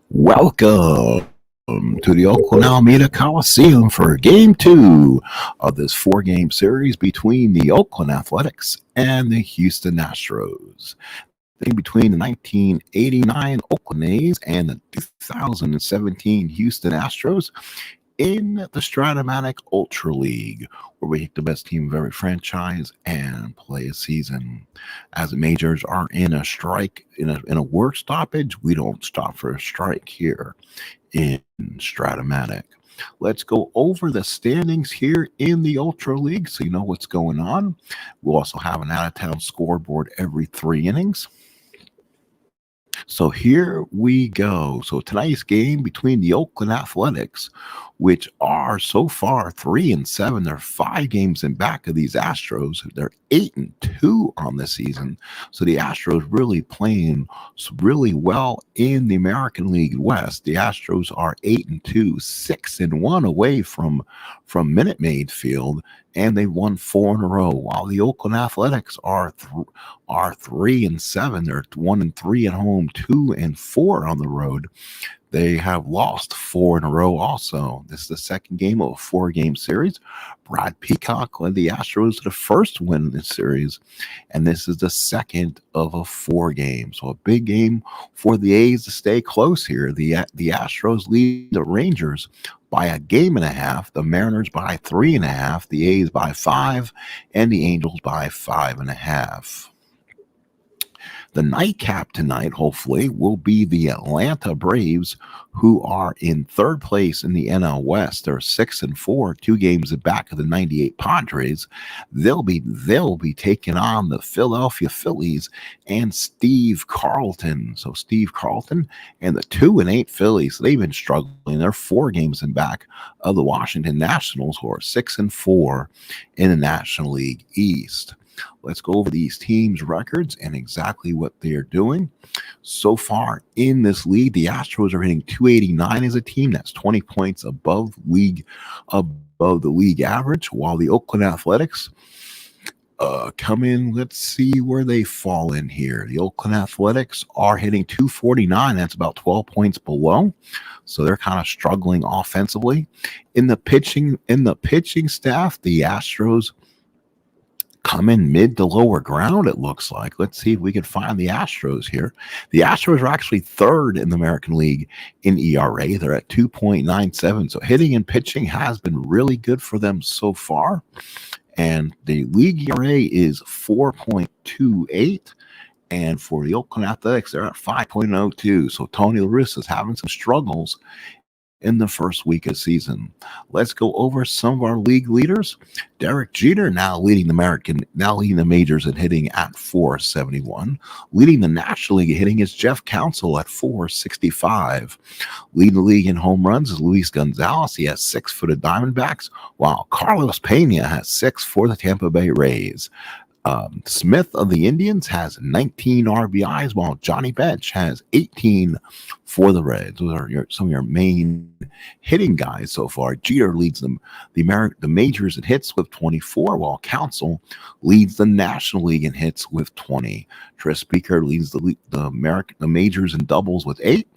Welcome to the Oakland Alameda Coliseum for Game 2 of this four-game series between the Oakland Athletics and the Houston Astros. Between the 1989 Oakland A's and the 2017 Houston Astros in the Stratomatic Ultra League, where we pick the best team of every franchise and play a season. As the majors are in a strike, in a work stoppage, we don't stop for a strike here in Stratomatic. Let's go over the standings here in the Ultra League so you know what's going on. We'll also have an out-of-town scoreboard every 3 innings. So here we go. So tonight's game between the Oakland Athletics, which are so far 3-7. They're 5 games in back of these Astros. They're 8-2 on the season. So the Astros really playing really well in the American League West. The Astros are 8-2, 6-1 away from Minute Maid Field, and they won 4 in a row. While the Oakland Athletics are 3-7. They're 1-3 at home, 2-4 on the road. They have lost 4 in a row also. This is the second game of a 4-game series. Brad Peacock led the Astros to the first win in this series, and this is the second of a 4 game. So a big game for the A's to stay close here. The Astros lead the Rangers by 1.5 games, the Mariners by 3.5, the A's by 5, and the Angels by 5.5. The nightcap tonight, hopefully, will be the Atlanta Braves, who are in 3rd place in the NL West. They're 6-4, 2 games back of the 98 Padres. They'll be taking on the Philadelphia Phillies and Steve Carlton. So Steve Carlton and the 2-8 Phillies, they've been struggling. They're 4 games in back of the Washington Nationals, who are 6-4 in the National League East. Let's go over these teams' records and exactly what they are doing. So far in this league, the Astros are hitting .289 as a team. That's 20 points above the league average, while the Oakland Athletics come in. Let's see where they fall in here. The Oakland Athletics are hitting .249. That's about 12 points below. So they're kind of struggling offensively. In the pitching staff, the Astros come in mid to lower ground, it looks like. Let's see if we can find the Astros here. The Astros are actually 3rd in the American League in ERA. They're at 2.97. So hitting and pitching has been really good for them so far. And the league ERA is 4.28. And for the Oakland Athletics, they're at 5.02. So Tony La Russa is having some struggles in the first week of season. Let's go over some of our league leaders. Derek Jeter now leading the majors in hitting at .471. Leading the National League in hitting is Jeff Counsell at .465. Leading the league in home runs is Luis Gonzalez. He has 6 for the Diamondbacks, while Carlos Pena has 6 for the Tampa Bay Rays. Smith of the Indians has 19 RBIs, while Johnny Bench has 18 for the Reds. Those are some of your main hitting guys so far. Jeter leads the majors in hits with 24, while Counsell leads the National League in hits with 20. Tris Speaker leads the majors in doubles with 8,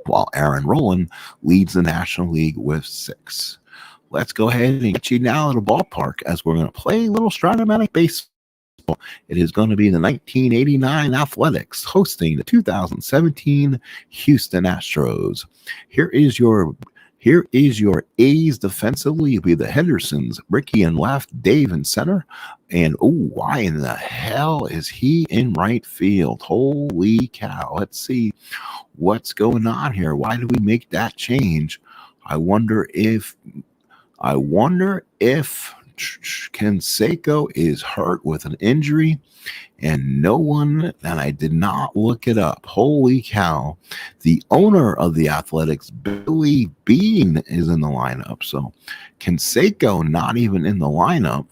while Aaron Rowland leads the National League with 6. Let's go ahead and get you now at a ballpark as we're going to play a little Stratomatic baseball. It is going to be the 1989 Athletics hosting the 2017 Houston Astros. Here is your A's defensively. It'll be the Hendersons, Ricky in left, Dave in center. And why in the hell is he in right field? Holy cow. Let's see what's going on here. Why did we make that change? I wonder if I wonder if Canseco is hurt with an injury, and no one, and I did not look it up. Holy cow. The owner of the Athletics, Billy Bean, is in the lineup. So Canseco not even in the lineup.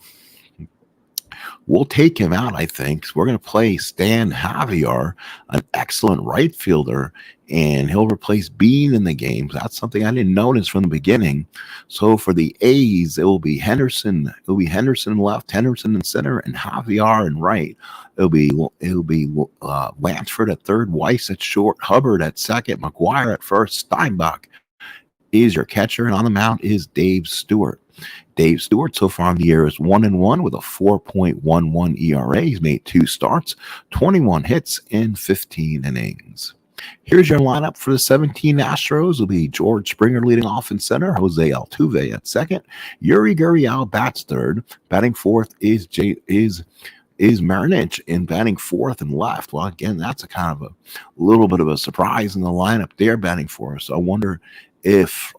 We'll take him out, I think. So we're going to play Stan Javier, an excellent right fielder, and he'll replace Bean in the games. That's something I didn't notice from the beginning. So for the A's, it will be Henderson. It'll be Henderson in left, Henderson in center, and Javier in right. It'll be Lansford at third, Weiss at short, Hubbard at second, Maguire at first, Steinbach is your catcher, and on the mound is Dave Stewart. Dave Stewart so far in the year is 1-1 with a 4.11 ERA. He's made 2 starts, 21 hits in 15 innings. Here's your lineup for the 17 Astros. It'll be George Springer leading off in center, Jose Altuve at second, Yuri Gurriel bats third, batting fourth is Marinich in batting fourth and left. Well, again, that's a kind of a little bit of a surprise in the lineup there batting fourth. So I wonder if,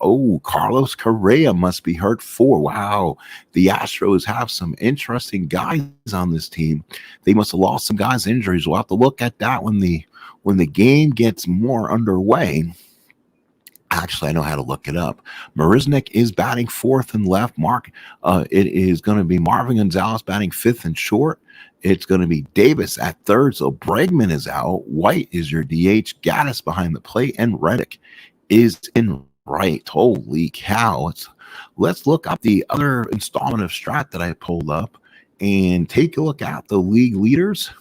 Carlos Correa must be hurt for. Wow, the Astros have some interesting guys on this team. They must have lost some guys' injuries. We'll have to look at that when the game gets more underway. Actually, I know how to look it up. Marisnik is batting fourth and left. It is going to be Marvin Gonzalez batting fifth and short. It's going to be Davis at third. So Bregman is out. White is your DH. Gaddis behind the plate, and Reddick is in right. Holy cow. Let's look up the other installment of Strat that I pulled up and take a look at the league leaders,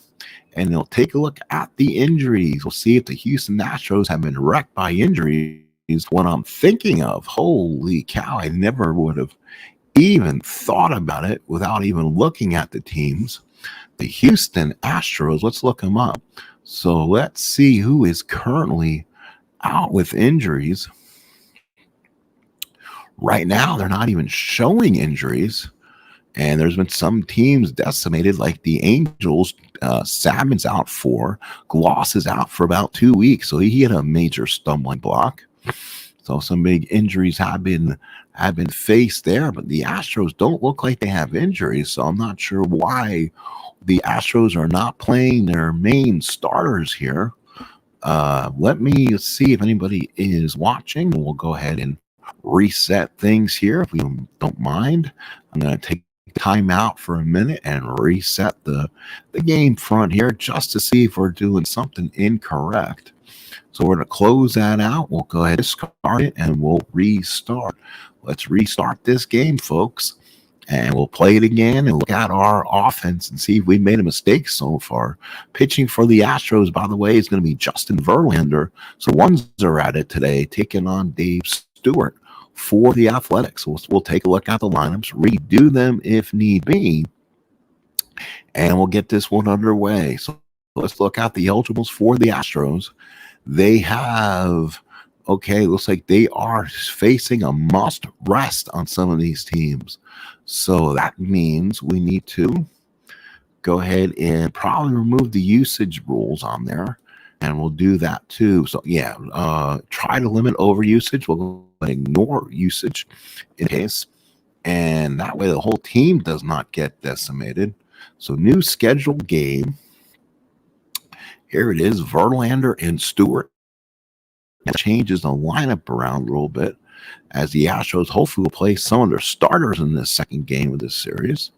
and they'll take a look at the injuries. We'll see if the Houston Astros have been wrecked by injuries. What I'm thinking of. Holy cow. I never would have even thought about it without even looking at the teams. The Houston Astros, let's look them up. So let's see who is currently out with injuries. Right now, they're not even showing injuries. And there's been some teams decimated, like the Angels. Salmon's out for. Gloss is out for about 2 weeks. So he had a major stumbling block. So some big injuries have been faced there. But the Astros don't look like they have injuries. So I'm not sure why the Astros are not playing their main starters here. Let me see if anybody is watching. We'll go ahead and reset things here if we don't mind. I'm going to take time out for a minute and reset the game front here just to see if we're doing something incorrect. So we're going to close that out. We'll go ahead and discard it and we'll restart. Let's restart this game, folks. And we'll play it again and look at our offense and see if we made a mistake so far. Pitching for the Astros, by the way, is going to be Justin Verlander. So ones are at it today, taking on Dave Stewart for the Athletics. We'll take a look at the lineups, redo them if need be, and we'll get this one underway. So let's look at the eligibles for the Astros. They have, looks like they are facing a must rest on some of these teams. So that means we need to go ahead and probably remove the usage rules on there. And we'll do that too. So try to limit over usage. We'll go and ignore usage in case. And that way the whole team does not get decimated. So new scheduled game. Here it is, Verlander and Stewart. That changes the lineup around a little bit as the Astros hopefully will play some of their starters in this second game of this series.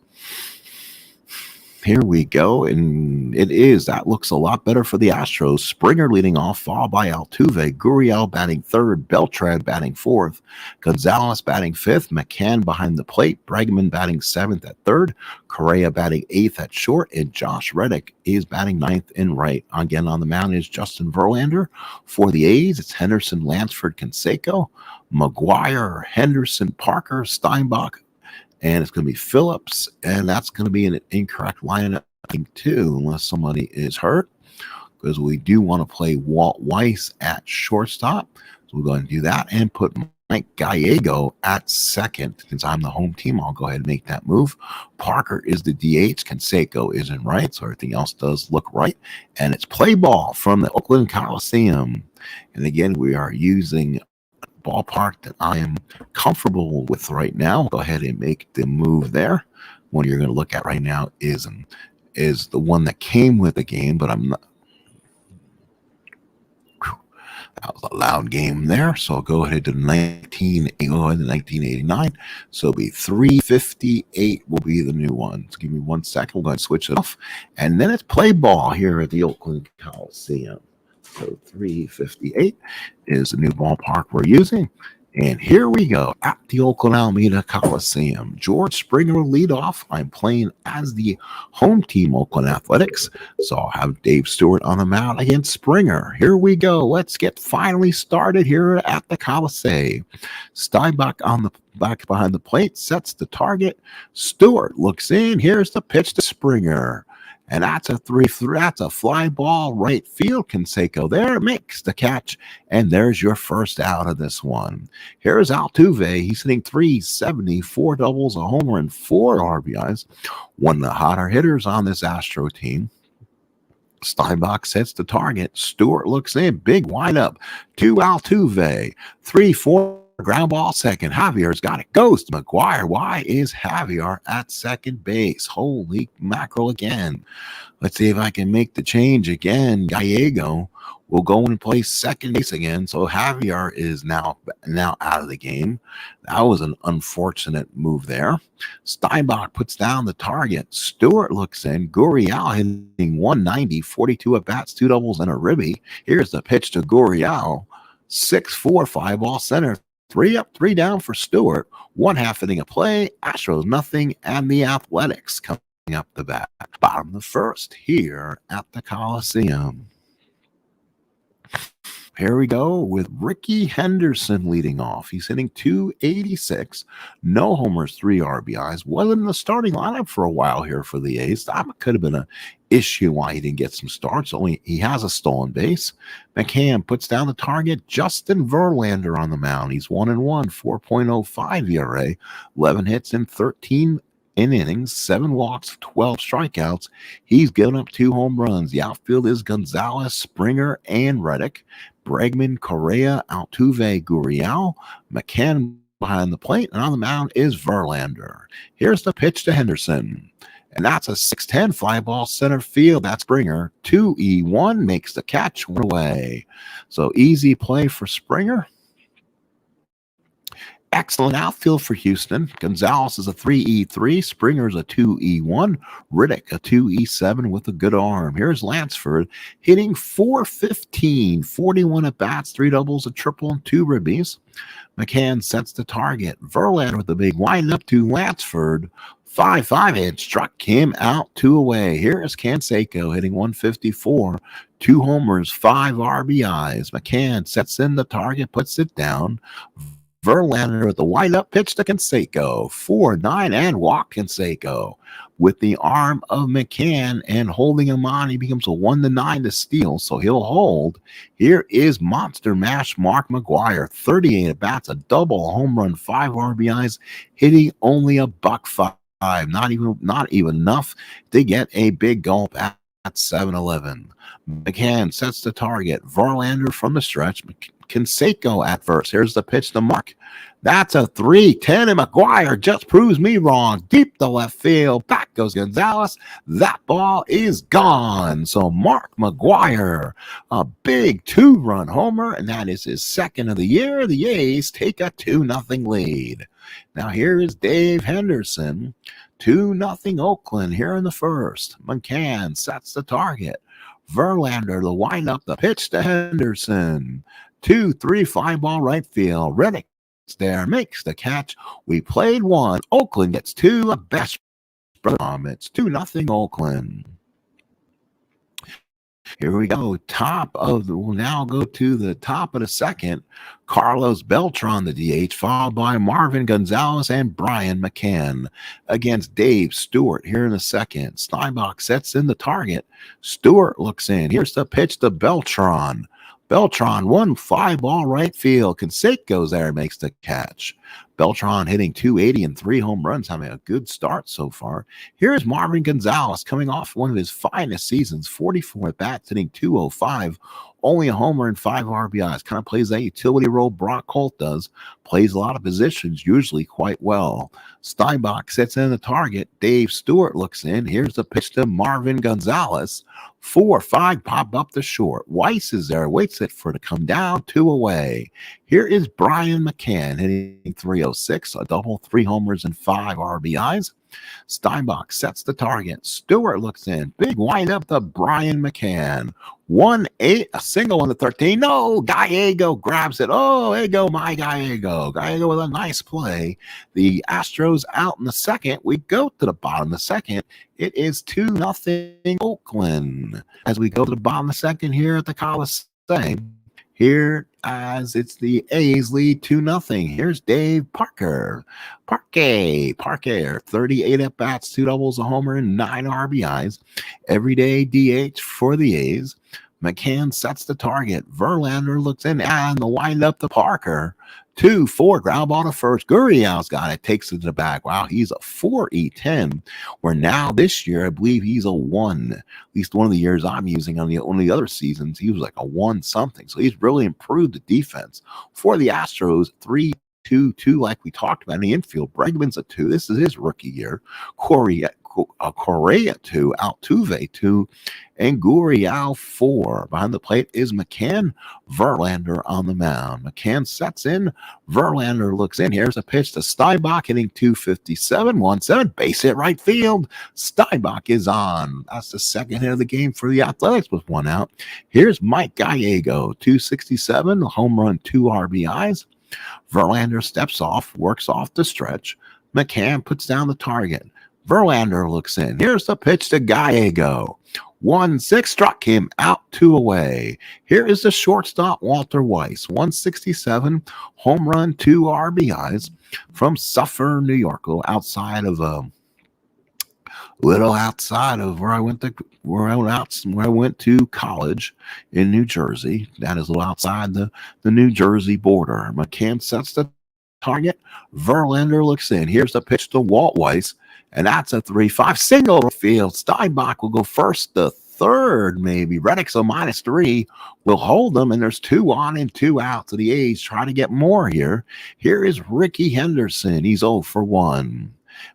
Here we go, and that looks a lot better for the Astros. Springer leading off, followed by Altuve, Gurriel batting third, Beltran batting fourth, Gonzalez batting fifth, McCann behind the plate, Bregman batting seventh at third, Correa batting eighth at short, and Josh Reddick is batting ninth in right. Again, on the mound is Justin Verlander. For the A's, it's Henderson, Lansford, Canseco, Maguire, Henderson, Parker, Steinbach, and it's going to be Phillips, and that's going to be an incorrect lineup, I think, too, unless somebody is hurt, because we do want to play Walt Weiss at shortstop. So we're going to do that and put Mike Gallego at second. Since I'm the home team, I'll go ahead and make that move. Parker is the DH. Canseco is in right, so everything else does look right. And it's play ball from the Oakland Coliseum. And again, we are using ballpark that I am comfortable with right now. Go ahead and make the move there. One you're going to look at right now is the one that came with the game, but I'm not. That was a loud game there. So I'll go ahead to 1989. So it'll be 358 will be the new one. So give me 1 second. We're going to switch it off. And then it's play ball here at the Oakland Coliseum. So 358 is the new ballpark we're using. And here we go at the Oakland Alameda Coliseum. George Springer will lead off. I'm playing as the home team, Oakland Athletics. So I'll have Dave Stewart on the mound against Springer. Here we go. Let's get finally started here at the Coliseum. Steinbach on the back behind the plate, sets the target. Stewart looks in. Here's the pitch to Springer. And that's a 3-3. That's a fly ball right field. Canseco there makes the catch. And there's your first out of this one. Here's Altuve. He's hitting 370, 4 doubles, a homer, and 4 RBIs. One of the hotter hitters on this Astro team. Steinbach sets the target. Stewart looks in. Big windup to Altuve. 3-4. Ground ball second. Javier's got it. Goes to Maguire. Why is Javier at second base? Holy mackerel again. Let's see if I can make the change again. Gallego will go and play second base again. So Javier is now out of the game. That was an unfortunate move there. Steinbach puts down the target. Stewart looks in. Gurriel hitting 190, 42 at bats, 2 doubles, and a ribby. Here's the pitch to Gurriel. 6-4, 5-ball center. 3 up, 3 down for Stewart. 1/2 inning of play. Astros nothing, and the Athletics coming up the bat. Bottom of the first here at the Coliseum. Here we go with Ricky Henderson leading off. He's hitting 286, no homers, 3 RBIs. Wasn't in the starting lineup for a while here for the A's. That could have been an issue why he didn't get some starts. Only he has a stolen base. McCann puts down the target. Justin Verlander on the mound. He's 1-1, 4.05 ERA, 11 hits in 13 innings, 7 walks, 12 strikeouts. He's given up 2 home runs. The outfield is Gonzalez, Springer, and Reddick. Bregman, Correa, Altuve, Gurriel, McCann behind the plate, and on the mound is Verlander. Here's the pitch to Henderson. And that's a 6-10 fly ball center field. That's Springer. 2-1 makes the catch, 1 away. So easy play for Springer. Excellent outfield for Houston. Gonzalez is a 3-3. Springer's a 2-1. Riddick a 2-7 with a good arm. Here's Lansford hitting 415, 41 at bats, 3 doubles, a triple, and 2 ribbies. McCann sets the target. Verlander with a big windup to Lansford. 5-5 and struck him out, 2 away. Here's Canseco hitting 154, 2 homers, 5 RBIs. McCann sets in the target, puts it down. Verlander with the windup pitch to Canseco. 4-9 and walk Canseco with the arm of McCann and holding him on. He becomes a 1-9 to steal, so he'll hold. Here is Monster Mash Mark Maguire. 38 at bats, a double, a home run, 5 RBIs, hitting only a $1.05. Not even enough to get a big gulp at 7-11. McCann sets the target. Verlander from the stretch. Canseco at first. Here's the pitch to Mark. That's a 3-10, and Maguire just proves me wrong. Deep to left field. Back goes Gonzalez. That ball is gone. So Mark Maguire, a big 2-run homer, and that is his 2nd of the year. The A's take a 2-0 lead. Now here is Dave Henderson. 2-0 Oakland here in the first. McCann sets the target. Verlander, the windup, the pitch to Henderson. 2-3 fly ball right field. Reddick there, makes the catch. We played 1. Oakland gets 2. A best it's 2-0 Oakland. Here we go. We'll now go to the top of the second. Carlos Beltran, the DH, followed by Marvin Gonzalez and Brian McCann against Dave Stewart here in the second. Steinbach sets in the target. Stewart looks in. Here's the pitch to Beltran. Beltran, 1 fly ball right field. Canseco's there, makes the catch. Beltran hitting 280 and 3 home runs, having a good start so far. Here's Marvin Gonzalez coming off one of his finest seasons, 44 at bats, hitting 205. only a homer and 5 RBIs. Kind of plays that utility role Brock Holt does. Plays a lot of positions, usually quite well. Steinbach sets in the target. Dave Stewart looks in. Here's the pitch to Marvin Gonzalez. 4-5 pop up the short. Weiss is there, waits it for it to come down, 2 away. Here is Brian McCann hitting 306, a double, 3 homers and 5 RBIs. Steinbach sets the target. Stewart looks in. Big windup to Brian McCann. 1-8, a single on the 13. No, Gallego grabs it. Oh, there you go, my Gallego. Gallego with a nice play. The Astros out in the second. We go to the bottom of the second. It is 2-0 Oakland. As we go to the bottom of the second here at the Coliseum. Here, as it's the A's lead 2-0. Here's Dave Parker. Parker, 38 at-bats, 2 doubles, a homer, and 9 RBIs. Everyday DH for the A's. McCann sets the target. Verlander looks in, and the windup to Parker. 2-4, ground ball to first. Gurriel's got it, takes it to the back. Wow, he's a 4.10. Where now this year, I believe he's a 1. At least one of the years I'm using on one of the other seasons, he was like a 1-something. So he's really improved the defense. For the Astros, 3-2-2, like we talked about in the infield. Bregman's a 2. This is his rookie year. Correa 2, Altuve 2, and Gurriel 4. Behind the plate is McCann. Verlander on the mound. McCann sets in. Verlander looks in. Here's a pitch to Steinbach hitting 257. 1-7. Base hit right field. Steinbach is on. That's the second hit of the game for the Athletics with 1 out. Here's Mike Gallego. 267. Home run, 2 RBIs. Verlander steps off. Works off the stretch. McCann puts down the target. Verlander looks in. Here's the pitch to Gallego. 1-6, struck him out, 2 away. Here is the shortstop, Walter Weiss. 167, home run, 2 RBIs from Suffolk, New York, a little outside of where I went to college in New Jersey. That is a little outside the New Jersey border. McCann sets the target. Verlander looks in. Here's the pitch to Walt Weiss. And that's a 3-5 single field. Steinbach will go first to third, maybe. Reddick's a -3. Will hold them, and there's 2 on and 2 out. So the A's try to get more here. Here is Ricky Henderson. He's 0 for 1.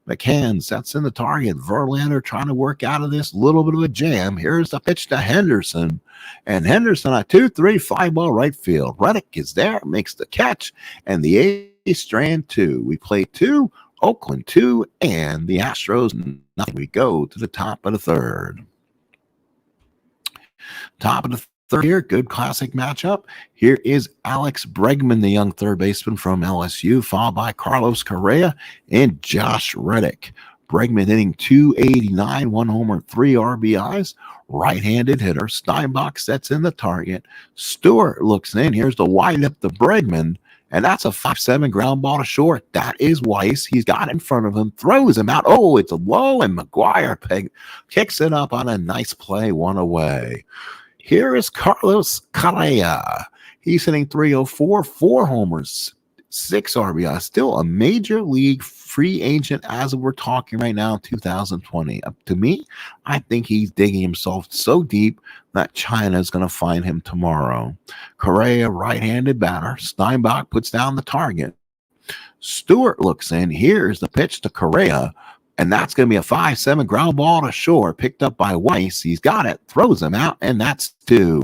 McCann sets in the target. Verlander trying to work out of this little bit of a jam. Here's the pitch to Henderson. And Henderson, a 2-3 fly ball right field. Reddick is there, makes the catch, and the A's strand 2. We play 2. Oakland 2 and the Astros nothing. We go to the top of the third. Top of the third here, good classic matchup. Here is Alex Bregman, the young third baseman from LSU, followed by Carlos Correa and Josh Reddick. Bregman hitting 289, 1 homer, 3 RBIs. Right-handed hitter. Steinbach sets in the target. Stewart looks in. Here's the windup to Bregman. And that's a 5-7 ground ball to short. That is Weiss. He's got it in front of him, throws him out. Oh, it's a low, and Maguire kicks it up on a nice play, 1 away. Here is Carlos Correa. He's hitting 304, 4 homers, 6 RBI. Still a major league free agent as we're talking right now in 2020. To me, I think he's digging himself so deep that China is going to find him tomorrow. Correa, right-handed batter. Steinbach puts down the target. Stewart looks in. Here's the pitch to Correa, and that's going to be a 5-7 ground ball to short, picked up by Weiss. He's got it, throws him out, and that's 2.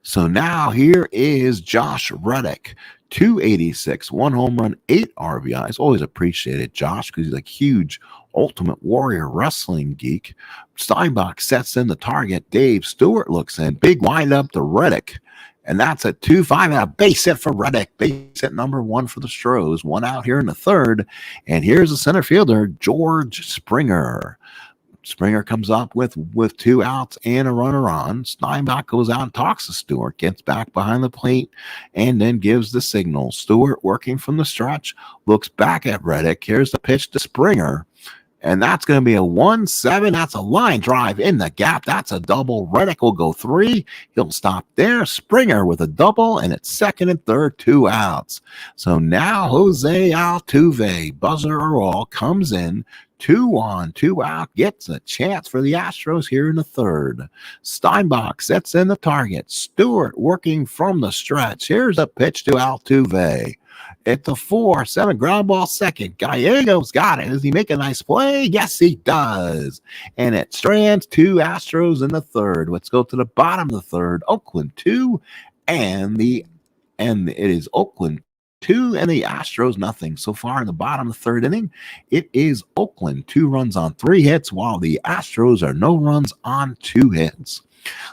So now here is Josh Reddick. 286, 1 home run, 8 RBIs. Always appreciated Josh because he's a huge Ultimate Warrior wrestling geek. Steinbach sets in the target. Dave Stewart looks in. Big windup to Reddick. And that's a 2-5 and a base hit for Reddick. Base hit number 1 for the Astros. 1 out here in the third. And here's the center fielder, George Springer. Springer comes up with 2 outs and a runner on. Steinbach goes out and talks to Stewart, gets back behind the plate, and then gives the signal. Stewart, working from the stretch, looks back at Reddick. Here's the pitch to Springer, and that's going to be a 1-7. That's a line drive in the gap. That's a double. Reddick will go 3. He'll stop there. Springer with a double, and it's second and third, 2 outs. So now Jose Altuve, buzzer or all, comes in. 2 on, 2 out, gets a chance for the Astros here in the third. Steinbach sets in the target. Stewart working from the stretch. Here's a pitch to Altuve. At the 4-7 ground ball second. Gallegos got it. Does he make a nice play? Yes, he does. And it strands 2 Astros in the third. Let's go to the bottom of the third. Oakland 2 and it is Oakland 2 and the Astros nothing. So far in the bottom of the third inning, it is Oakland 2 runs on 3 hits, while the Astros are no runs on 2 hits.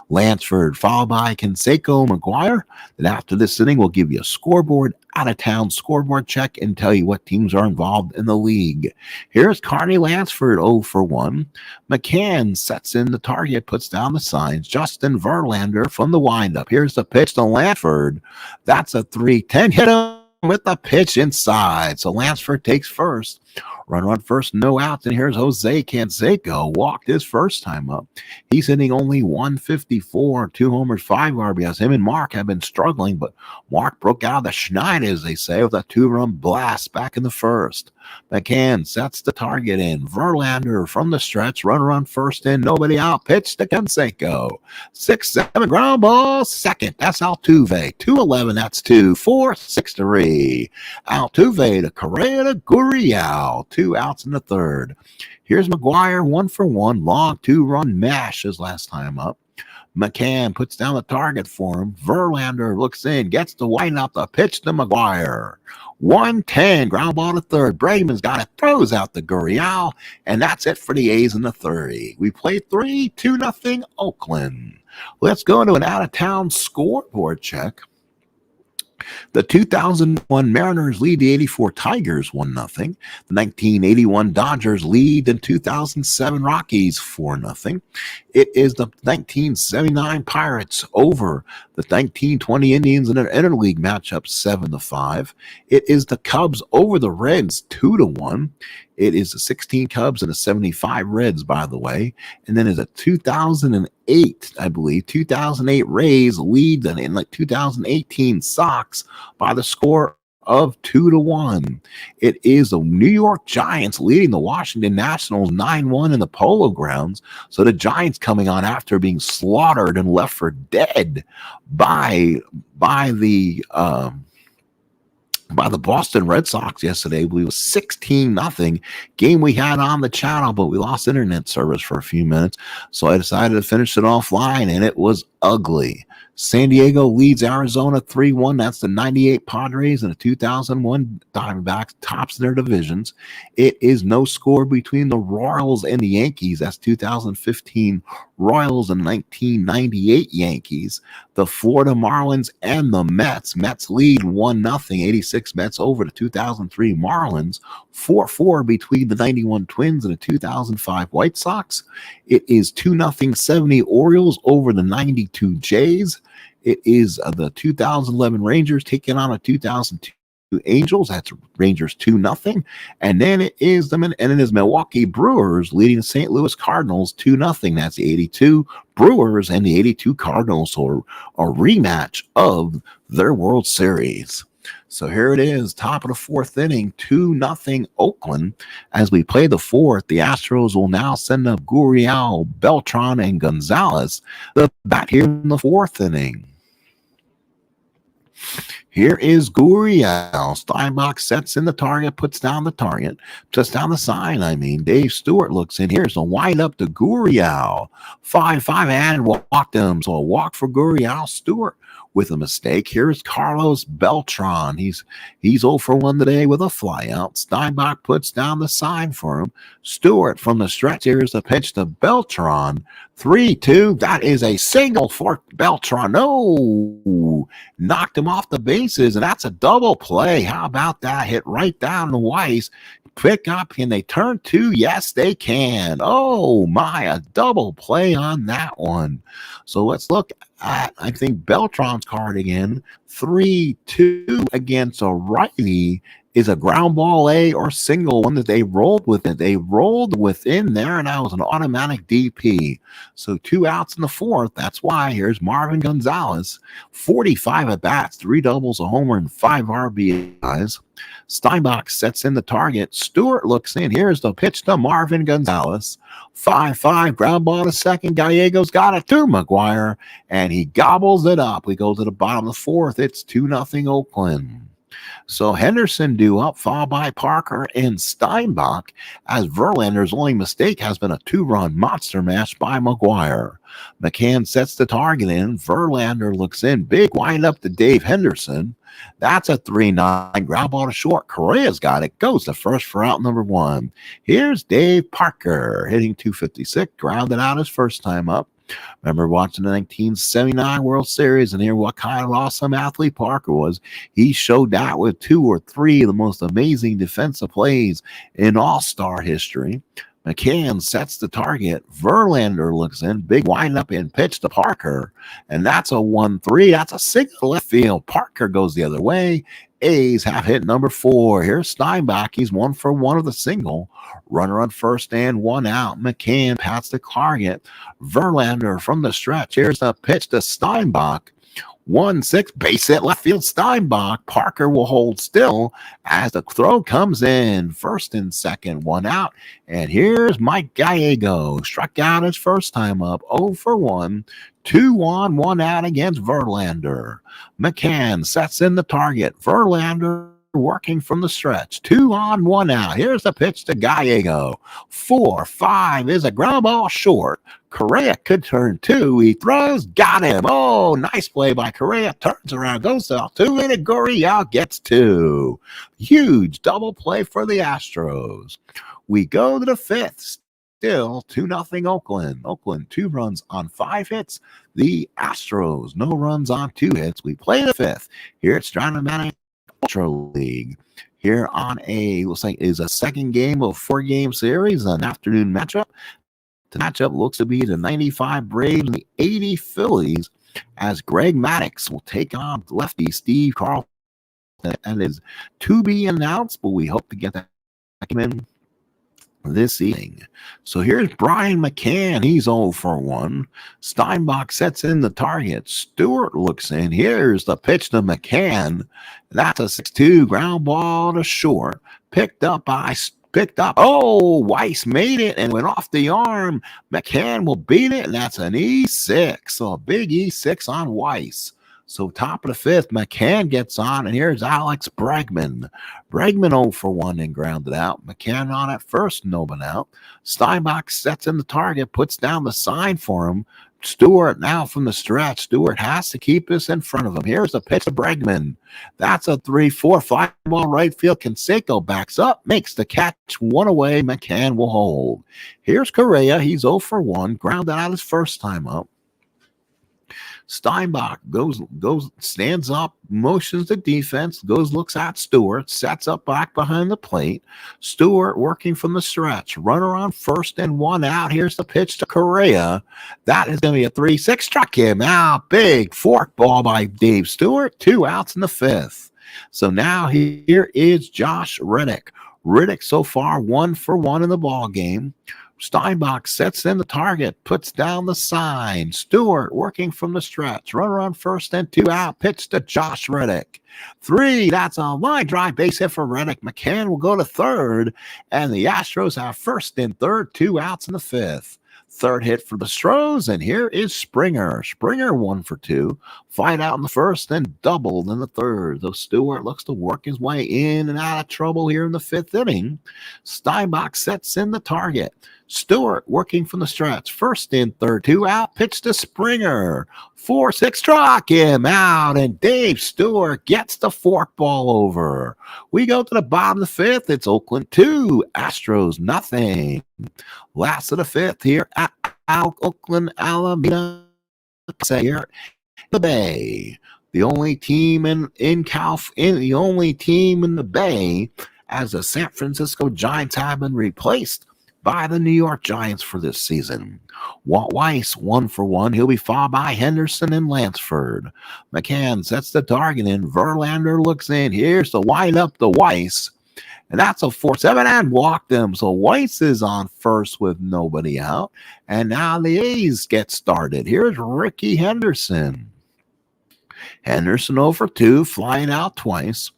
Lansford followed by Canseco, Maguire. Then after this inning, we'll give you a scoreboard, out-of-town scoreboard check, and tell you what teams are involved in the league. Here's Carney Lansford 0 for 1. McCann sets in the target, puts down the signs. Justin Verlander from the windup. Here's the pitch to Lansford. That's a 3-10. Hit him with the pitch inside. So Lansford takes first. Run first, no outs, and here's Jose Canseco. Walked his first time up. He's hitting only 154, 2 homers, 5 RBIs. Him and Mark have been struggling, but Mark broke out of the schneid, as they say, with a 2-run blast back in the first. McCann sets the target in. Verlander from the stretch. Run first in, nobody out. Pitch to Canseco. 6-7 ground ball second. That's Altuve. 2-11. That's 2-4. 6-3. Altuve to Correa to Gurriel. 2 outs in the third. Here's Maguire 1 for 1. Long 2-run mash his last time up. McCann puts down the target for him. Verlander looks in, gets the windup, the pitch to Maguire. 1-10, ground ball to third. Bregman's got it, throws out the Gurriel, and that's it for the A's in the 30. We played 3-2-0 Oakland. Let's go to an out-of-town scoreboard check. The 2001 Mariners lead the 84 Tigers 1-0. The 1981 Dodgers lead the 2007 Rockies 4-0. It is the 1979 Pirates over the 1920 Indians in an interleague matchup 7-5. It is the Cubs over the Reds 2-1. It is the 16 Cubs and the 75 Reds, by the way. And then it's a 2008, I believe, 2008 Rays lead in like 2018 Sox by the score of 2-1. It is the New York Giants leading the Washington Nationals 9-1 in the Polo Grounds. So the Giants coming on after being slaughtered and left for dead by the Boston Red Sox yesterday. We was 16-0 game we had on the channel, but we lost internet service for a few minutes. So I decided to finish it offline, and it was ugly. San Diego leads Arizona 3-1. That's the 98 Padres and the 2001 Diamondbacks, tops in their divisions. It is no score between the Royals and the Yankees. That's 2015 Royals and 1998 Yankees. The Florida Marlins and the Mets. Mets lead 1-0. 86 Mets over the 2003 Marlins. 4-4 between the 91 Twins and the 2005 White Sox. It is 2-0 70 Orioles over the 92 Jays. It is the 2011 Rangers taking on a 2002 Angels. That's Rangers 2-0. And then it is Milwaukee Brewers leading the St. Louis Cardinals 2-0. That's the 82 Brewers and the 82 Cardinals, or a rematch of their World Series. So here it is, top of the fourth inning, 2-0 Oakland. As we play the fourth, the Astros will now send up Gurriel, Beltran, and Gonzalez back here in the fourth inning. Here is Gurriel. Steinbach sets in the target, puts down the sign. Dave Stewart looks in. Here's a wind up to Gurriel. 5-5 and walked him. So a walk for Gurriel. Stewart with a mistake. Here's Carlos Beltran. He's 0 for 1 today with a flyout. Steinbach puts down the sign for him. Stewart from the stretch. Here's the pitch to Beltran. 3-2. That is a single for Beltran. No, knocked him off the bases, and that's a double play. How about that? Hit right down the Weiss. Pick up. Can they turn 2? Yes, they can. Oh my, a double play on that one. So let's look at, I think, Beltran's card again. 3-2 against a righty, is a ground ball A or single, one that they rolled with it. They rolled within there, and that was an automatic DP. So 2 outs in the 4th. That's why. Here's Marvin Gonzalez, 45 at bats, 3 doubles, a homer, and 5 RBIs. Steinbach sets in the target. Stewart looks in. Here's the pitch to Marvin Gonzalez. 5-5, ground ball to second. Gallegos got it to Maguire, and he gobbles it up. We go to the bottom of the 4th. It's 2-0 Oakland. So Henderson due up, followed by Parker and Steinbach, as Verlander's only mistake has been a 2-run monster mash by Maguire. McCann sets the target in. Verlander looks in. Big windup to Dave Henderson. That's a 3-9. Ground ball to short. Correa's got it. Goes to first for out number 1. Here's Dave Parker hitting .256. Grounded out his first time up. Remember watching the 1979 World Series and hear what kind of awesome athlete Parker was. He showed that with 2 or 3 of the most amazing defensive plays in All-Star history. McCann sets the target. Verlander looks in. Big windup and pitch to Parker. And that's a 1-3. That's a single left field. Parker goes the other way. A's have hit number 4. Here's Steinbach. He's 1 for 1 with a single. Runner on first and 1 out. McCann pats the target. Verlander from the stretch. Here's the pitch to Steinbach. 1-6, base hit left field. Steinbach. Parker will hold still as the throw comes in. First and second, 1 out. And here's Mike Gallego. Struck out his first time up. 0 for 1. 2 on, 1 out against Verlander. McCann sets in the target. Verlander working from the stretch. 2 on, 1 out. Here's the pitch to Gallego. 4-5 is a ground ball short. Correa could turn 2. He throws, got him. Oh, nice play by Correa. Turns around, goes to Altuve, and Gurriel gets 2. Huge double play for the Astros. We go to the 5th. Still 2-0 Oakland. Oakland 2 runs on 5 hits. The Astros no runs on 2 hits. We play the 5th. Here it's Dramatic Ultra League. Here on looks like is a second game of 4-game series, an afternoon matchup. The matchup looks to be the 95 Braves and the 80 Phillies, as Greg Maddux will take on lefty Steve Carlton. And is to be announced, but we hope to get that in this evening. So here's Brian McCann. He's 0 for 1. Steinbach sets in the target. Stewart looks in. Here's the pitch to McCann. That's a 6-2 ground ball to short. Picked up. Oh, Weiss made it and went off the arm. McCann will beat it, and that's an E6. So a big E6 on Weiss. So top of the 5th, McCann gets on, and here's Alex Bregman. Bregman 0 for 1 and grounded out. McCann on at first, no one out. Steinbach sets in the target, puts down the sign for him. Stewart now from the stretch. Stewart has to keep this in front of him. Here's the pitch to Bregman. That's a 3-4 fly ball right field. Canseco backs up, makes the catch, 1 away. McCann will hold. Here's Correa. He's 0 for 1, grounded out his first time up. Steinbach goes, stands up, motions the defense, looks at Stewart, sets up back behind the plate. Stewart working from the stretch. Runner on first and 1 out. Here's the pitch to Correa. That is going to be a 3-6. Struck him out. Big fork ball by Dave Stewart. 2 outs in the 5th. So now here is Josh Reddick. Riddick so far 1 for 1 in the ball game. Steinbach sets in the target, puts down the sign. Stewart working from the stretch. Runner on first and 2 out. Pitch to Josh Reddick. 3, that's a line drive base hit for Reddick. McCann will go to third, and the Astros have first and third, 2 outs in the 5th. Third hit for the Astros, and here is Springer. Springer 1 for 2. Flied out in the first, then doubled in the third. Though Stewart looks to work his way in and out of trouble here in the 5th inning. Steinbach sets in the target. Stewart working from the stretch. First and third, 2 out. Pitch to Springer. 4-6, struck him out, and Dave Stewart gets the fork ball over. We go to the bottom of the 5th. It's Oakland 2, Astros nothing. Last of the 5th here at Oakland, Alameda, here the Bay. The only team in the Bay, as the San Francisco Giants have been replaced by the New York Giants for this season. Walt Weiss, 1-for-1. He'll be followed by Henderson and Lansford. McCann sets the target in. Verlander looks in. Here's the windup to Weiss. And that's a 4-7 and walked him. So Weiss is on first with nobody out. And now the A's get started. Here's Ricky Henderson. Henderson 0-for-2, flying out twice.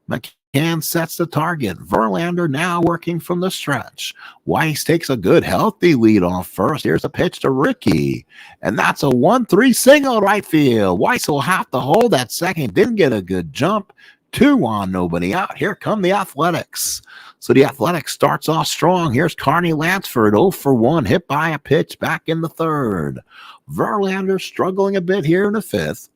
McCann sets the target. Verlander now working from the stretch. Weiss takes a good, healthy lead off first. Here's a pitch to Ricky. And that's a 1-3 single right field. Weiss will have to hold that second. Didn't get a good jump. 2 on, nobody out. Here come the Athletics. So the Athletics starts off strong. Here's Carney Lansford, 0-for-1, hit by a pitch back in the third. Verlander struggling a bit here in the fifth.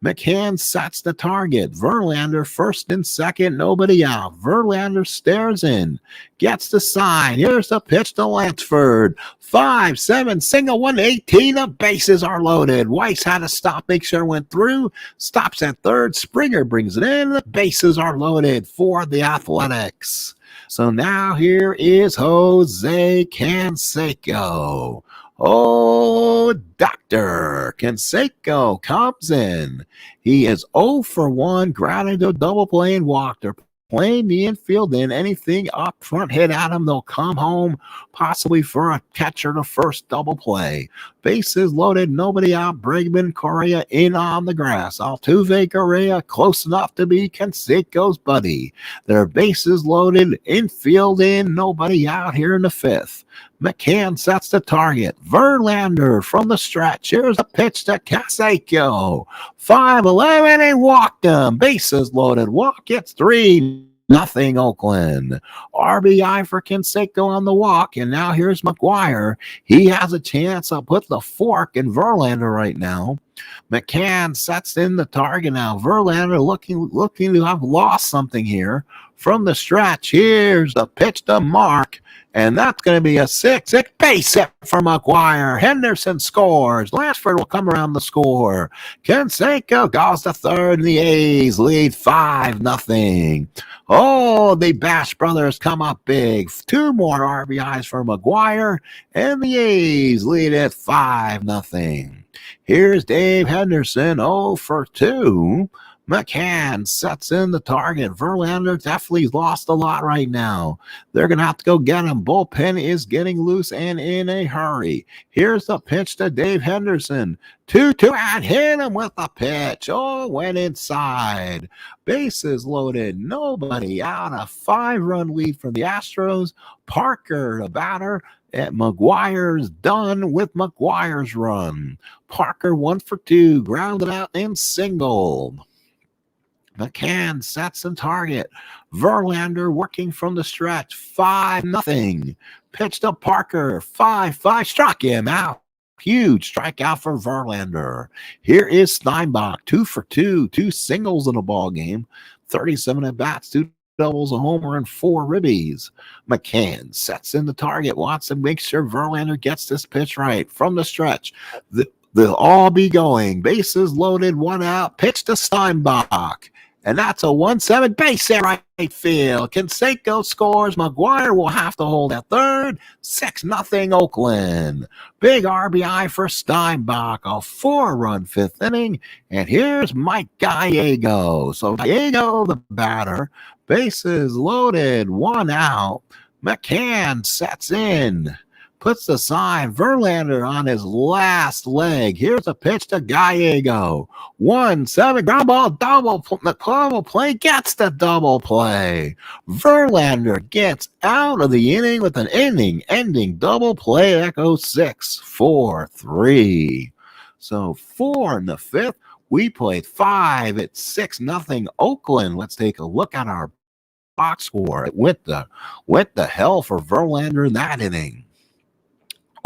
McCann sets the target. Verlander first and second, nobody out. Verlander stares in, gets the sign. Here's the pitch to Lansford. 5-7 single, 118. The bases are loaded. Weiss had to stop, make sure it went through. Stops at third. Springer brings it in. The bases are loaded for the Athletics. So now here is Jose Canseco. Oh, Dr. Canseco comes in. He is 0-for-1, grounded to a double play and walked. They're playing the infield in. Anything up front hit at him, they'll come home, possibly for a catcher to first double play. Bases loaded, nobody out. Bregman, Correa in on the grass. Altuve, Correa close enough to be Canseco's buddy. Their bases loaded, infield in, nobody out here in the fifth. McCann sets the target. Verlander from the stretch. Here's a pitch to Canseco. 5-11 and walked him. Bases loaded. Walk gets 3-0 Oakland. RBI for Canseco on the walk. And now here's Maguire. He has a chance to put the fork in Verlander right now. McCann sets in the target now. Verlander looking to have lost something here. From the stretch, here's the pitch to Mark. And that's going to be a 6-6 base hit for Maguire. Henderson scores. Lansford will come around the score. Canseco goes to third, and the A's lead 5-0. Oh, the Bash brothers come up big. 2 more RBIs for Maguire, and the A's lead at 5-0. Here's Dave Henderson, 0-for-2. McCann sets in the target. Verlander definitely lost a lot right now. They're going to have to go get him. Bullpen is getting loose and in a hurry. Here's the pitch to Dave Henderson. 2-2 and hit him with the pitch. Oh, went inside. Bases loaded. Nobody out. A 5-run lead for the Astros. Parker, the batter. At Maguire's done with Maguire's run. Parker 1-for-2. Grounded out and singled. McCann sets the target. Verlander working from the stretch. 5-0. Pitch to Parker. 5-5. Struck him out. Huge strikeout for Verlander. Here is Steinbach. 2-for-2. 2 singles in a ball game. 37 at bats. 2 doubles, a homer, and 4 ribbies. McCann sets in the target. Wants to make sure Verlander gets this pitch right. From the stretch. They'll all be going. Bases loaded. 1 out. Pitch to Steinbach. And that's a 1-7 base hit right field. Canseco scores. Maguire will have to hold at third. 6-0 Oakland. Big RBI for Steinbach. A 4-run 5th inning. And here's Mike Gallego. So Gallego, the batter. Bases loaded. 1 out. McCann sets in. Puts the sign. Verlander on his last leg. Here's a pitch to Gallego. 1-7 ground ball double. The double play gets the double play. Verlander gets out of the inning with an inning-ending double play. That goes 6-4-3. So 4 in the 5th. We played 5 at 6-0 Oakland. Let's take a look at our box score. It went the hell for Verlander in that inning.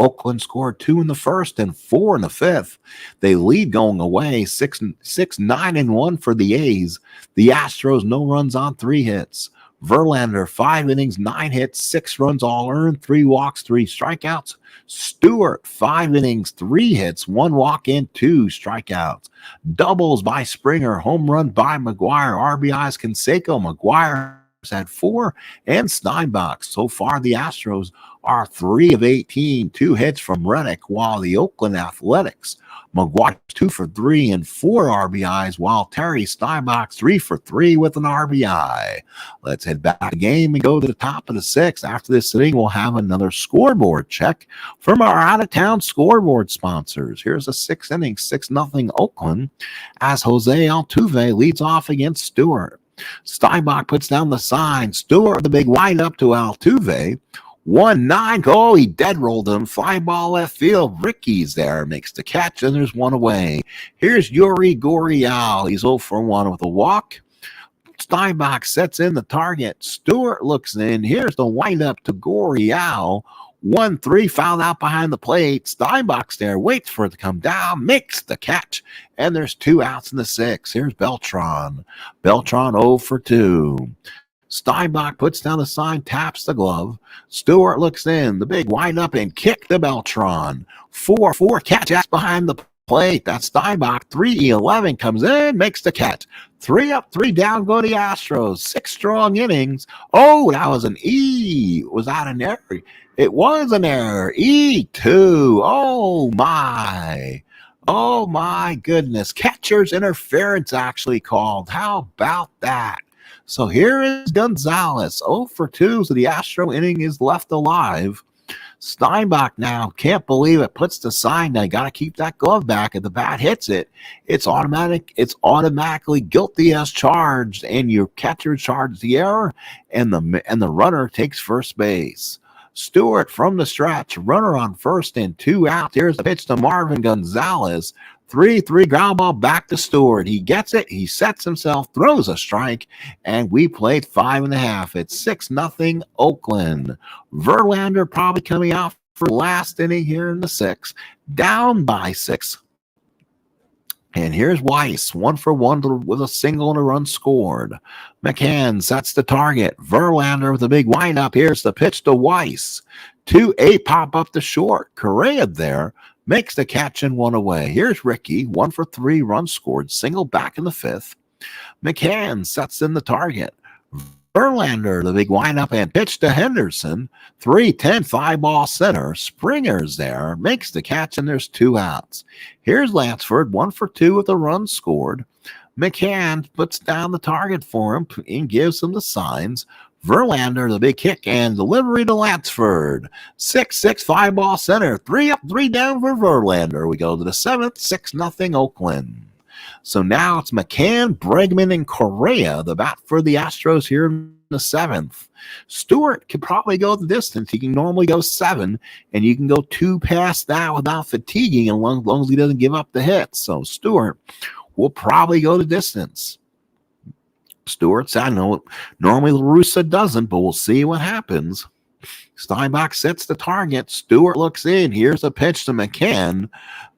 Oakland scored 2 in the first and 4 in the 5th. They lead going away 6-9-1 for the A's. The Astros, no runs on 3 hits. Verlander, 5 innings, 9 hits, 6 runs all earned, 3 walks, 3 strikeouts. Stewart, 5 innings, 3 hits, 1 walk and 2 strikeouts. Doubles by Springer, home run by Maguire, RBIs Canseco, Maguire had 4, and Steinbach. So far, the Astros are 3 of 18, 2 hits from Reddick, while the Oakland Athletics, Maguire 2 for 3 and 4 RBIs, while Terry Steinbach 3 for 3 with an RBI. Let's head back to the game and go to the top of the 6th. After this inning, we'll have another scoreboard check from our out-of-town scoreboard sponsors. Here's a 6th inning, 6-0 Oakland, as Jose Altuve leads off against Stewart. Steinbach puts down the sign. Stewart, the big windup to Altuve. 1-9. Oh, he dead rolled him. Fly ball left field. Ricky's there. Makes the catch, and there's one away. Here's Yuri Gurriel. He's 0 for 1 with a walk. Steinbach sets in the target. Stewart looks in. Here's the windup to Gurriel. 1-3, fouled out behind the plate. Steinbach's there, waits for it to come down, makes the catch, and there's 2 outs in the 6th. Here's Beltran. Beltran 0 for 2. Steinbach puts down the sign, taps the glove. Stewart looks in, the big wind up and kick to Beltran. 4-4, catch behind the plate. That's Steinbach. 3-11 comes in, makes the catch. 3 up, 3 down, go to the Astros. 6 strong innings. Oh, that was an E. Was that an error? It was an error. E2. Oh, my. Oh, my goodness. Catcher's interference actually called. How about that? So here is Gonzalez. 0 for 2. So the Astro inning is left alive. Steinbach now can't believe it. Puts the sign down. Got to keep that glove back. If the bat hits it, it's automatic. It's automatically guilty as charged, and your catcher charges the error, and the runner takes first base. Stewart from the stretch, runner on first and 2 out. Here's the pitch to Marvin Gonzalez. 3-3 ground ball back to Stewart. He gets it. He sets himself, throws a strike, and we played 5.5. It's 6-0 Oakland. Verlander probably coming out for last inning here in the 6th. Down by 6. And here's Weiss, 1 for 1 with a single and a run scored. McCann sets the target. Verlander with a big windup. Here's the pitch to Weiss. 2-8 pop up to short. Correa there makes the catch and 1 away. Here's Ricky, 1 for 3 runs scored. Single back in the 5th. McCann sets in the target. Verlander, the big windup and pitch to Henderson. 3-10, 5-ball center. Springer's there, makes the catch, and there's 2 outs. Here's Lansford, 1 for 2 with a run scored. McCann puts down the target for him and gives him the signs. Verlander, the big kick and delivery to Lansford. 6-6, 5-ball center. 3 up, 3 down for Verlander. We go to the 7th, 6-0 Oakland. So now it's McCann, Bregman, and Correa, the bat for the Astros here in the 7th. Stewart could probably go the distance. He can normally go 7, and you can go 2 past that without fatiguing as long as he doesn't give up the hit. So Stewart will probably go the distance. Stewart's, I know, normally La Russa doesn't, but we'll see what happens. Steinbach sets the target. Stewart looks in. Here's a pitch to McCann.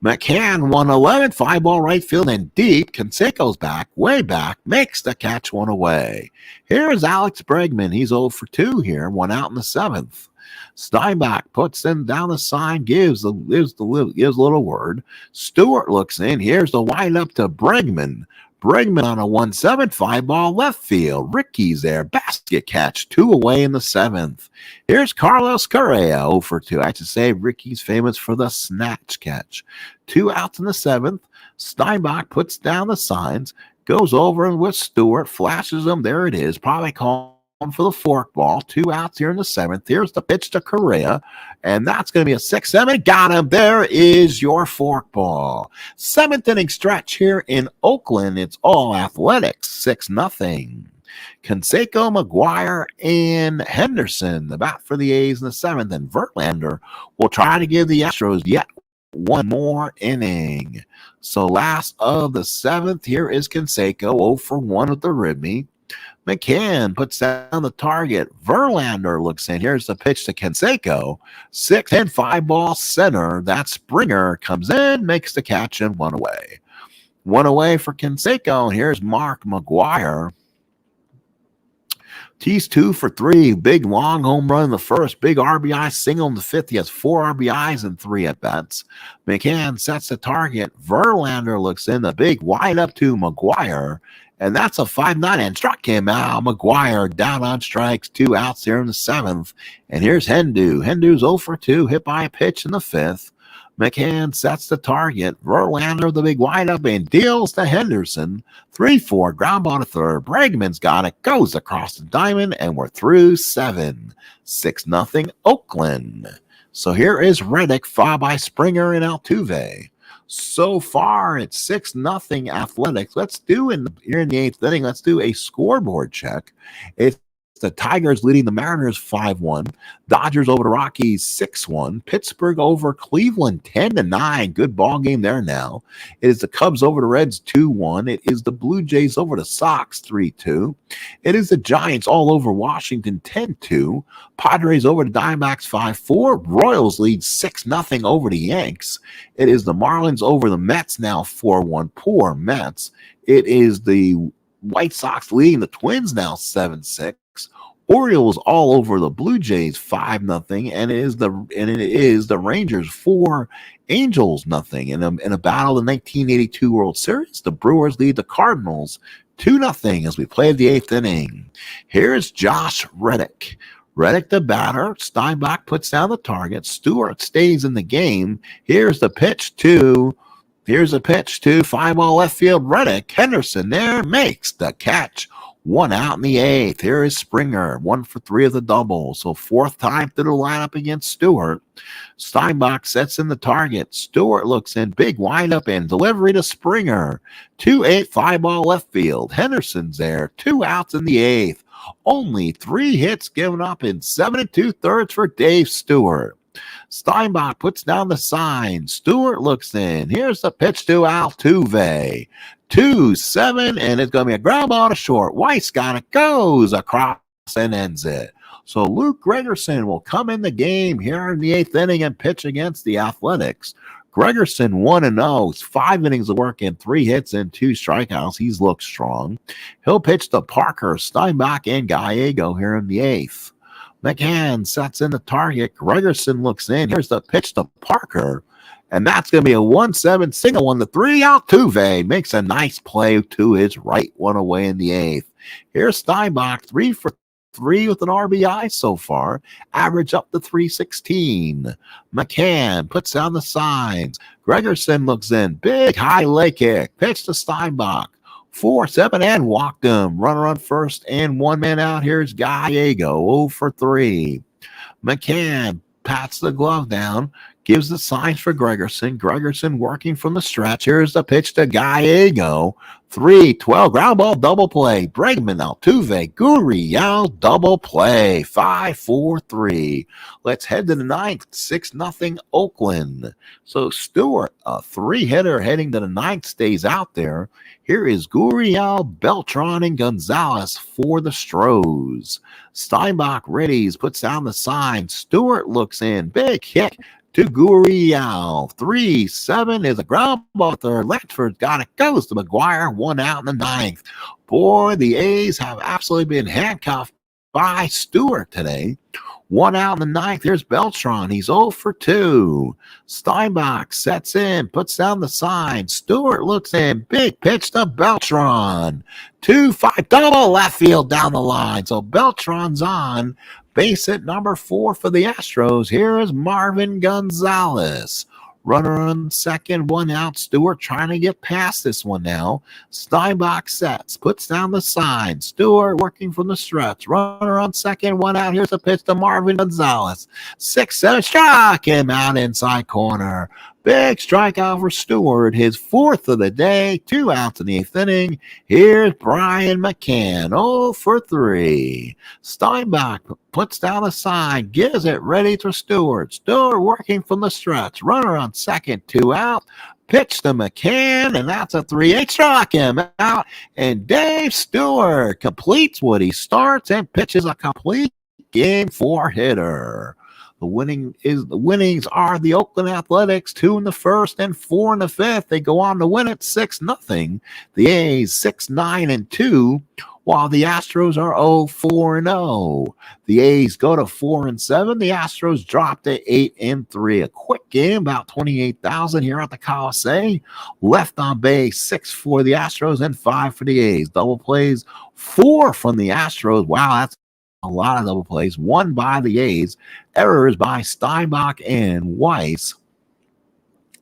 McCann, 1-11, 5-ball right field and deep. Canseco's back, way back, makes the catch, 1 away. Here's Alex Bregman. He's 0 for 2 here, 1 out in the 7th. Steinbach puts in down the sign, gives a little word. Stewart looks in. Here's the windup to Bregman. Bregman on a 1-7, 5-ball left field. Ricky's there. Basket catch. 2 away in the 7th. Here's Carlos Correa, 0 for 2. I should say Ricky's famous for the snatch catch. 2 outs in the 7th. Steinbach puts down the signs, goes over with Stewart, flashes him. There it is. Probably calling for the fork ball. 2 outs here in the 7th. Here's the pitch to Correa, and that's going to be a 6-7. Got him. There is your fork ball. 7th inning stretch here in Oakland. It's all athletics. 6-0. Canseco, Maguire, and Henderson, the bat for the A's in the 7th, and Verlander will try to give the Astros yet 1 more inning. So last of the 7th, here is Canseco, 0 for 1 with the ribby. McCann puts down the target. Verlander looks in. Here's the pitch to Canseco. 6-10, 5-ball center. That Springer comes in, makes the catch, and 1 away. 1 away for Canseco. And here's Mark Maguire. He's 2 for 3. Big long home run in the 1st. Big RBI single in the 5th. He has 4 RBIs and 3 at-bats. McCann sets the target. Verlander looks in. The big wide up to Maguire. And that's a 5-9 and struck him out. Maguire down on strikes, 2 outs there in the 7th. And here's Hendu. Hendu's 0 for 2, hit by a pitch in the 5th. McCann sets the target. Verlander, the big windup, and deals to Henderson. 3-4, ground ball to third. Bregman's got it, goes across the diamond, and we're through 7. 6-0 Oakland. So here is Reddick, fouled by Springer and Altuve. So far, it's 6-0 Athletics. Let's do here in the 8th inning. Let's do a scoreboard check. It's the Tigers leading the Mariners 5-1. Dodgers over the Rockies 6-1. Pittsburgh over Cleveland 10-9. Good ball game there now. It is the Cubs over the Reds 2-1. It is the Blue Jays over the Sox 3-2. It is the Giants all over Washington 10-2. Padres over the Diamondbacks 5-4. Royals lead 6-0 over the Yanks. It is the Marlins over the Mets now 4-1. Poor Mets. It is the White Sox leading the Twins now 7-6. Orioles all over the Blue Jays 5-0, and it is the Rangers 4, Angels nothing. In a battle of the 1982 World Series, the Brewers lead the Cardinals 2-0 as we play the 8th inning. Here's Josh Reddick. Reddick the batter. Steinbach puts down the target. Stewart stays in the game. Here's a pitch to 5-ball left field. Reddick. Henderson there makes the catch. 1 out in the 8th. Here is Springer, 1 for 3 of the double. So 4th time through the lineup against Stewart. Steinbach sets in the target. Stewart looks in, big windup and delivery to Springer. 2-8, 5-ball left field. Henderson's there, 2 outs in the 8th. Only 3 hits given up in 7 2/3 for Dave Stewart. Steinbach puts down the sign. Stewart looks in. Here's the pitch to Altuve. 2-7, and it's going to be a ground ball to short. Weiss got it, goes across and ends it. So Luke Gregerson will come in the game here in the 8th inning and pitch against the Athletics. Gregerson 1-0, 5 innings of work and 3 hits and 2 strikeouts. He's looked strong. He'll pitch to Parker, Steinbach, and Gallego here in the 8th. McCann sets in the target. Gregerson looks in. Here's the pitch to Parker. And that's going to be a 1-7 single on the 3. Altuve makes a nice play to his right, 1 away in the 8th. Here's Steinbach, 3 for 3 with an RBI so far. Average up to 316. McCann puts down the signs. Gregerson looks in. Big high leg kick. Pitch to Steinbach. 4-7 and walked him. Runner on first and 1 man out. Here's Gallego, 0 for 3. McCann pats the glove down, gives the signs for Gregerson. Gregerson working from the stretch. Here's the pitch to Gallego. 3-12, ground ball, double play. Bregman, Altuve, Gurriel, double play. 5-4-3. Let's head to the 9th. 6-0 Oakland. So Stewart, a 3-hitter heading to the 9th, stays out there. Here is Gurriel, Beltran, and Gonzalez for the Astros. Steinbach readies, puts down the sign. Stewart looks in. Big hit to Gurriel. 3-7 is a ground ball third. Latchford's got it. Goes to Maguire. 1 out in the 9th. Boy, the A's have absolutely been handcuffed by Stewart today. 1 out in the 9th. Here's Beltran. He's 0 for 2. Steinbach sets in, puts down the sign. Stewart looks in. Big pitch to Beltran. 2-5 double left field down the line. So Beltran's on. Base hit number 4 for the Astros. Here is Marvin Gonzalez. Runner on second, 1 out. Stewart trying to get past this one now. Steinbach sets, puts down the sign. Stewart working from the stretch. Runner on second, 1 out. Here's a pitch to Marvin Gonzalez. 6-7, struck him out inside corner. Big strikeout for Stewart, his 4th of the day. 2 outs in the 8th inning. Here's Brian McCann, 0 for 3. Steinbach puts down a sign, gives it ready to Stewart. Stewart working from the stretch. Runner on second, 2 out. Pitch to McCann, and that's a 3-8. Struck him out. And Dave Stewart completes what he starts and pitches a complete game 4-hitter. The winnings are the Oakland Athletics, 2 in the 1st and 4 in the 5th. They go on to win it 6-0. The A's 6-9-2. while the Astros are 0-4-0. The A's go to 4-7. The Astros drop to 8-3. A quick game, about 28,000 here at the Coliseum. Left on base, 6 for the Astros and 5 for the A's. Double plays, 4 from the Astros. Wow, that's a lot of double plays. 1 by the A's. Errors by Steinbach and Weiss.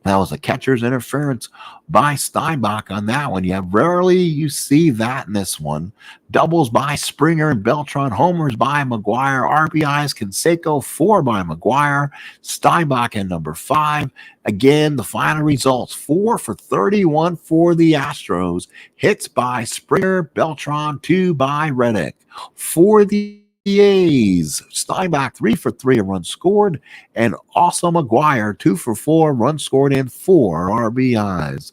That was a catcher's interference by Steinbach on that one. Rarely you see that in this one. Doubles by Springer and Beltran. Homers by Maguire. RBIs, Canseco, 4 by Maguire. Steinbach at number 5. Again, the final results, 4 for 31 for the Astros. Hits by Springer, Beltran, 2 by Reddick. For the A's, Steinbach 3 for 3, a run scored, and also Maguire 2 for 4, run scored, and 4 RBIs.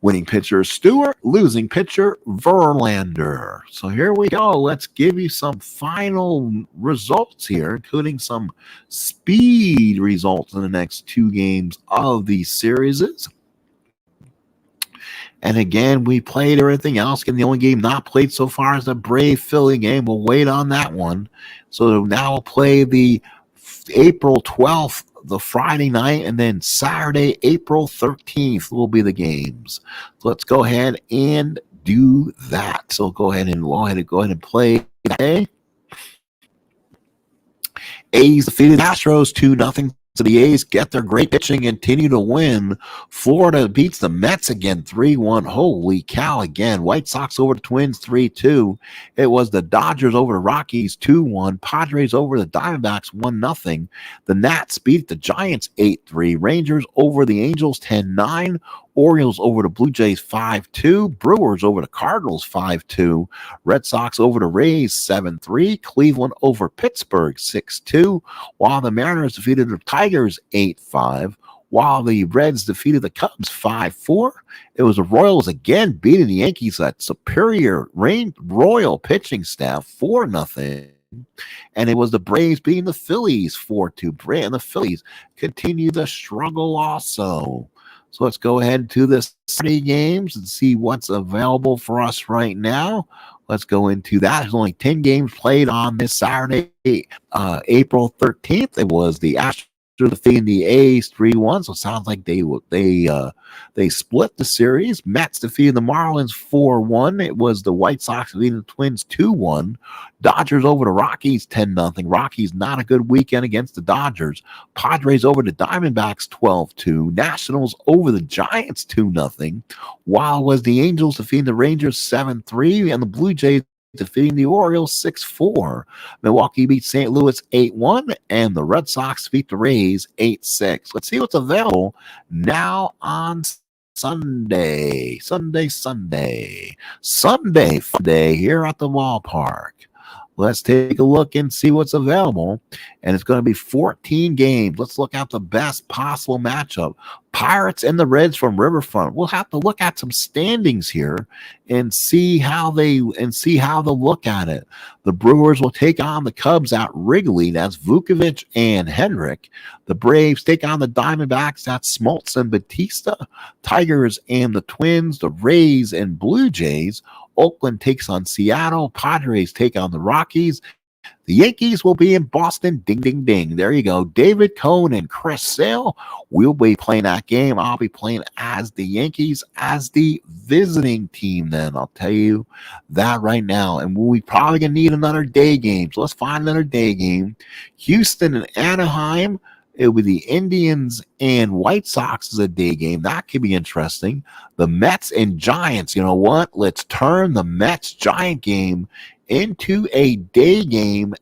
Winning pitcher Stewart, losing pitcher Verlander. So here we go. Let's give you some final results here, including some speed results in the next 2 games of these series. And again, we played everything else. And the only game not played so far is the Brave Philly game. We'll wait on that one. So now we'll play the April 12th, the Friday night, and then Saturday, April 13th will be the games. So let's go ahead and do that. So go ahead and play today. A's defeated Astros 2-0. So the A's get their great pitching and continue to win. Florida beats the Mets again 3-1. Holy cow again. White Sox over the Twins 3-2. It was the Dodgers over the Rockies 2-1. Padres over the Diamondbacks 1-0. The Nats beat the Giants 8-3. Rangers over the Angels 10-9. Orioles over the Blue Jays 5-2. Brewers over the Cardinals 5-2. Red Sox over the Rays 7-3. Cleveland over Pittsburgh 6-2. While the Mariners defeated the Tigers 8-5. While the Reds defeated the Cubs 5-4. It was the Royals again beating the Yankees at superior Royal pitching staff 4-0. And it was the Braves beating the Phillies 4-2. And the Phillies continue to struggle also. So let's go ahead to the Saturday games and see what's available for us right now. Let's go into that. There's only 10 games played on this Saturday, April 13th. It was the Astros defeating the A's 3-1. So it sounds like they split the series. Mets defeated the Marlins 4-1. It was the White Sox defeating the Twins 2-1. Dodgers over the Rockies 10-0. Rockies not a good weekend against the Dodgers. Padres over the Diamondbacks 12-2. Nationals over the Giants 2-0. While was the Angels defeating the Rangers 7-3 and the Blue Jays defeating the Orioles 6-4. Milwaukee beat St. Louis 8-1, and the Red Sox beat the Rays 8-6. Let's see what's available now on Sunday fun day here at the ballpark. Let's take a look and see what's available. And it's going to be 14 games. Let's look at the best possible matchup. Pirates and the Reds from Riverfront. We'll have to look at some standings here and see how they look at it. The Brewers will take on the Cubs at Wrigley. That's Vukovich and Hendrick. The Braves take on the Diamondbacks. That's Smoltz and Batista. Tigers and the Twins. The Rays and Blue Jays. Oakland takes on Seattle. Padres take on the Rockies. The Yankees will be in Boston. Ding, ding, ding. There you go. David Cohn and Chris Sale will be playing that game. I'll be playing as the Yankees, as the visiting team then. I'll tell you that right now. And we probably going to need another day game. So let's find another day game. Houston and Anaheim. It will be the Indians and White Sox as a day game. That could be interesting. The Mets and Giants. You know what? Let's turn the Mets-Giant game into a day game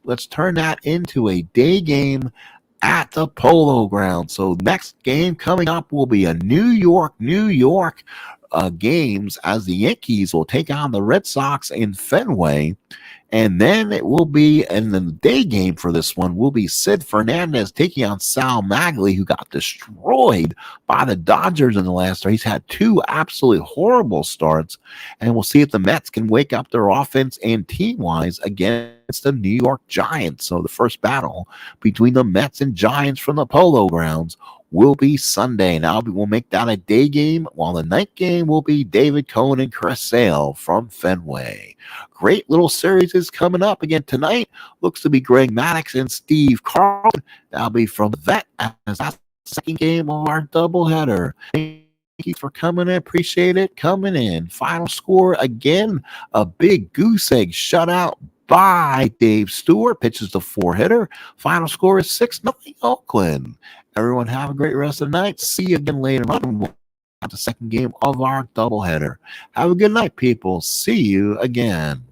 let's turn that into a day game at the Polo Grounds. So next game coming up will be a New York games as the Yankees will take on the Red Sox in Fenway. And then it will be, in the day game for this one, will be Sid Fernandez taking on Sal Maglie, who got destroyed by the Dodgers in the last start. He's had 2 absolutely horrible starts. And we'll see if the Mets can wake up their offense and team-wise against the New York Giants. So the first battle between the Mets and Giants from the Polo Grounds will be Sunday. Now we'll make that a day game, while the night game will be David Cohn and Chris Sale from Fenway. Great little series is coming up again tonight. Looks to be Greg Maddox and Steve Carlton. That'll be from the Vet as that's the second game of our doubleheader. Thank you for coming in. Appreciate it. Coming in. Final score again, a big goose egg shutout by Dave Stewart. Pitches the 4-hitter. Final score is 6-0 Oakland. Everyone have a great rest of the night. See you again later on. We'll have the second game of our doubleheader. Have a good night, people. See you again.